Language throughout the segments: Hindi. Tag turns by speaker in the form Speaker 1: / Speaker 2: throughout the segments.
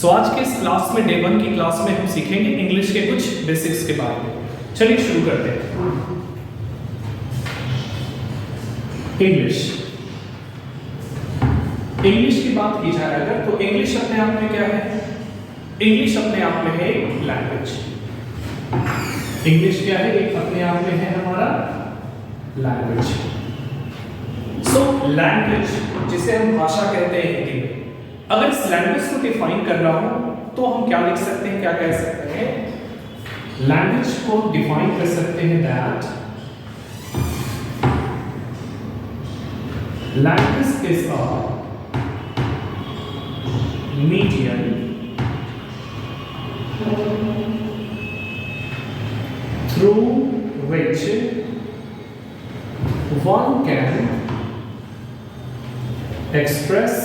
Speaker 1: आज के इस क्लास में डे 1 की क्लास में हम सीखेंगे इंग्लिश के कुछ बेसिक्स के बारे में। चलिए शुरू करते हैं। इंग्लिश की बात की जाए अगर तो इंग्लिश अपने आप में क्या है? इंग्लिश अपने आप में है एक लैंग्वेज। इंग्लिश क्या है? एक अपने आप में है हमारा लैंग्वेज। लैंग्वेज जिसे हम भाषा कहते हैं हिंदी में, अगर इस लैंग्वेज को डिफाइन कर रहा हूं तो हम क्या लिख सकते हैं, क्या कह सकते हैं? लैंग्वेज को डिफाइन कर सकते हैं that language is a medium through which one can express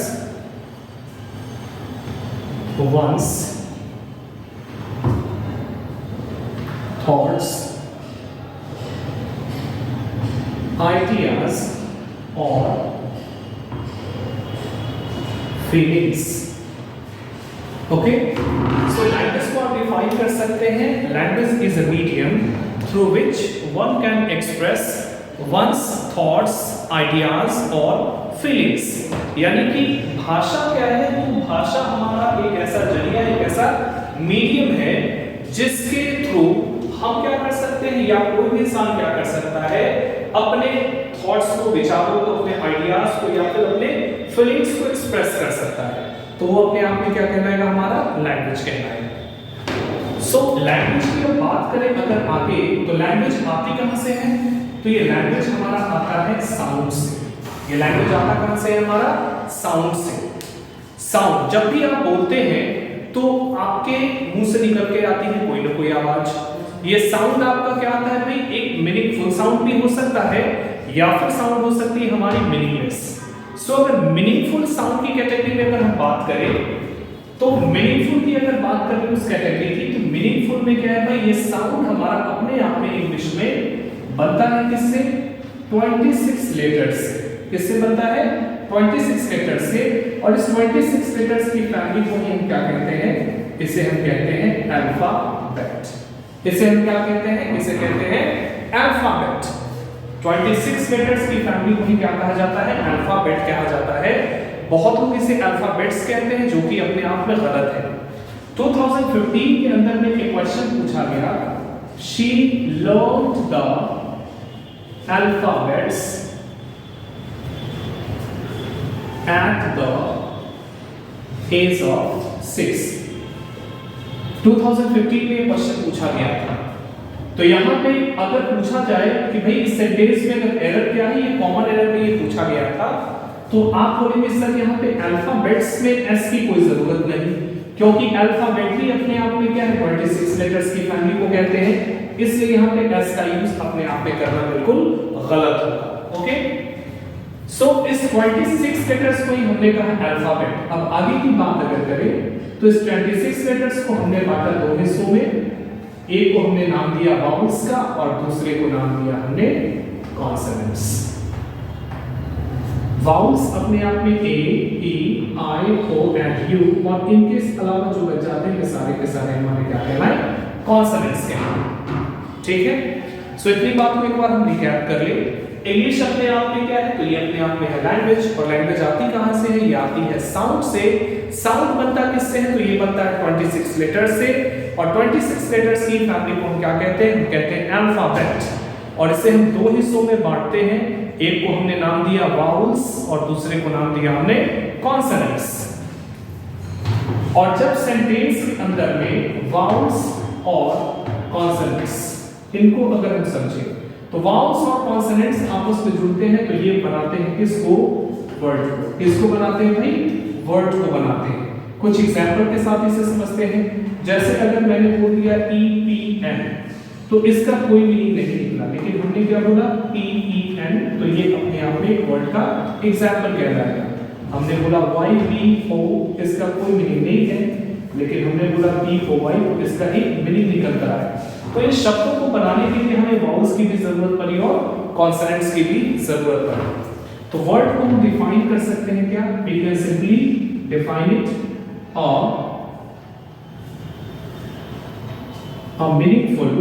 Speaker 1: one's thoughts, ideas or feelings. Okay, so language को आप डिफाइन कर सकते हैं, language is a medium through which one can express once thoughts, ideas और फीलिंग्स। यानी कि भाषा क्या है? तो भाषा हमारा एक ऐसा जरिया, एक ऐसा मीडियम है जिसके थ्रू हम क्या कर सकते हैं, या कोई भी इंसान क्या कर सकता है, अपने थॉट्स को, विचारों को, अपने आइडियाज को या फिर अपने फीलिंग्स को एक्सप्रेस कर सकता है। तो वो अपने आप में क्या कहलाएगा? हमारा लैंग्वेज कहलाएगा। लैंग्वेज की हम बात करें अगर आगे, तो लैंग्वेज आती कहां से है? तो ये लैंग्वेज हमारा आता है साउंड से। ये लैंग्वेज आता कहां से है? हमारा साउंड से। साउंड, जब भी आप बोलते हैं तो आपके मुंह से निकल के आती है कोई ना कोई आवाज। ये साउंड आपका क्या आता है भाई? एक मीनिंगफुल साउंड भी हो सकता है या फिर साउंड हो सकती है हमारी मीनिंगलेस। अगर मीनिंगफुल साउंड की कैटेगरी में अगर हम बात करें तो मीनिंगफुल की अगर बात करें उस कैटेगरी की, तो मीनिंगफुल में क्या है भाई? ये साउंड हमारा अपने आप में इंग्लिश में बनता है किससे? 26 लेटर्स से। किससे बनता है? 26 लेटर्स से। और इस 26 लेटर्स की फैमिली को हम क्या कहते हैं? इसे हम कहते हैं अल्फाबेट। इसे हम क्या कहते हैं? इसे कहते हैं अल्फाबेट। 26 लेटर्स की फैमिली को ही क्या कहा जाता है? अल्फाबेट कहा जाता है। बहुत लोग इसे अल्फाबेट्स कहते हैं, जो कि अपने आप में गलत है। 2015 के अंदर में एक क्वेश्चन पूछा गया, she learned the alphabets at the age of 6। 2015 में क्वेश्चन पूछा गया था। तो यहां पे अगर पूछा जाए कि भाई इस सेंटेंस में अगर एरर क्या है, ये कॉमन एरर में ये पूछा गया था, तो आप बोलेंगे सर यहाँ पे अल्फाबेट्स में एस की कोई जरूरत नहीं, क्योंकि अल्फाबेट ही अपने आप में क्या है? 26 लेटर्स की फैमिली को कहते हैं, इसलिए यहाँ पे एस का यूज अपने आप में करना बिल्कुल गलत होगा। ओके, इस 26 लेटर्स को ही हमने कहा अल्फाबेट। अब आगे की बात अगर करें तो इस 26 लेटर्स को हमने बांटा दो हिस्सों में। एक को हमने नाम दिया वाउल्स का और दूसरे को नाम दिया हमने कॉन्सोनेंट्स। वाउल्स अपने आप में ए, ई, आई, ओ एंड यू, और इनके अलावा जो बच जाते हैं सारे के सारे हमारे क्या कहलाए? कॉन्सोनेंट्स कहलाए। ठीक है, इतनी बात को एक बार हम रिकैप कर ले। इंग्लिश अपने आप में क्या है? तो ये अपने आप में है लैंग्वेज। और लैंग्वेज आती कहां से है? ये आती है साउंड से। साउंड बनता किससे है? तो ये बनता है 26 लेटर से। और 26 लेटर्स की फैमिली को हम क्या कहते हैं? हम कहते हैं अल्फाबेट। और इसे हम दो हिस्सों में बांटते हैं। एक को हमने नाम दिया वाउल्स और दूसरे को नाम दिया हमने कॉन्सोनेंट्स। और जब सेंटेंस के अंदर में वाउल्स और कॉन्सोनेंट्स, इनको अगर हम समझें तो वाउल्स और कॉन्सोनेंट्स आपस में जुड़ते हैं, तो ये बनाते हैं किसको? वर्ड को। किसको बनाते हैं भाई? वर्ड को बनाते हैं। कुछ एग्जांपल के साथ इसे समझते हैं। जैसे अगर मैंने बोल दिया EPN, तो इसका कोई मीनिंग नहीं निकला, लेकिन हमने क्या बोला? EEN, तो ये अपने आप में एक वर्ड का एग्जांपल कहलाएगा। हमने बोला YPO, इसका कोई मीनिंग नहीं है, लेकिन हमने बोला POY, तो इसका एक मीनिंग निकल कर आया। तो इन शब्दों को बनाने के लिए हमें वाउल्स की भी जरूरत पड़ी और कॉन्सोनेंट्स की भी जरूरत पड़ी। तो वर्ड को हम डिफाइन कर सकते हैं क्या? We can simply define it, or a meaningful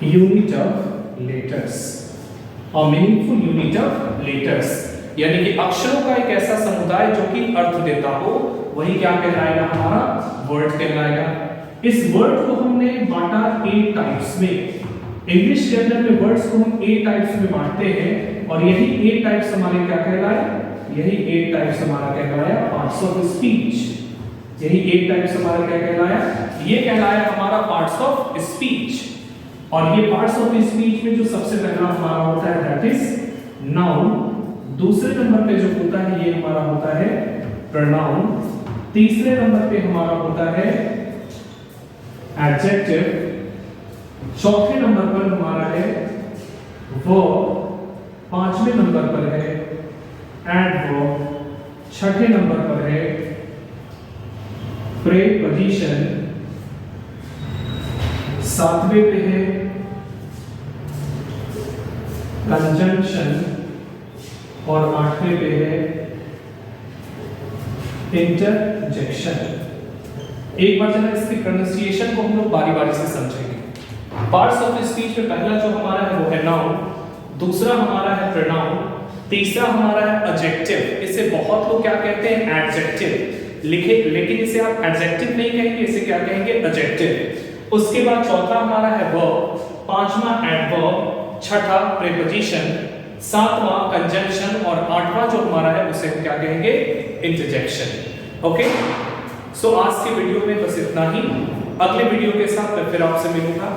Speaker 1: unit of letters, a meaningful unit of letters, यानी कि अक्षरों का एक ऐसा समुदाय जो कि अर्थ देता हो, वही क्या कहलाएगा, हमारा वर्ड कहलाएगा। इस वर्ड को हमने बांटा 8 टाइप्स में। इंग्लिश के अंदर में वर्ड्स को हम 8 टाइप्स में बांटते हैं और यही 8 टाइप्स हमारे क्या कहलाए, यही 8 टाइप्स हमारा कहलाया पार्ट्स ऑफ स्पीच। यही 8 टाइप्स हमारा क्या कहलाया, ये कहलाया हमारा पार्ट्स ऑफ स्पीच। और ये पार्ट्स ऑफ स्पीच में जो सबसे पहला हमारा होता है दैट इज नाउन। दूसरे नंबर पे जो होता है ये हमारा होता है प्रोनाउन। तीसरे नंबर पे हमारा होता है एडजेक्टिव। चौथे नंबर पर हमारा है वर्ब। पांचवें नंबर पर है एडवर्ब। छठे नंबर पर है प्रीपोजिशन। सातवें पे है कंजंक्शन और आठवें पे है इंटरजेक्शन। एक बार जरा इसके प्रोनाउंसिएशन को हम लोग बारी बारी से समझेंगे। पार्ट्स ऑफ स्पीच में पहला जो हमारा है वो है नाउन, दूसरा हमारा है प्रोनाउन, तीसरा हमारा है एडजेक्टिव। इसे बहुत लोग क्या कहते हैं, एडजेक्टिव लिखे, लेकिन इसे आप एडजेक्टिव नहीं कहेंगे, इसे क्या कहेंगे, एडजेक्टिव। उसके बाद चौथा हमारा है वर्ब, पांचवा एडवर्ब, छठा प्रीपोजिशन, सातवां कंजंक्शन और आठवां जो हमारा है उसे हम क्या कहेंगे, इंटरजेक्शन। ओके, सो आज की वीडियो में बस इतना ही। अगले वीडियो के साथ मैं फिर आपसे मिलूंगा।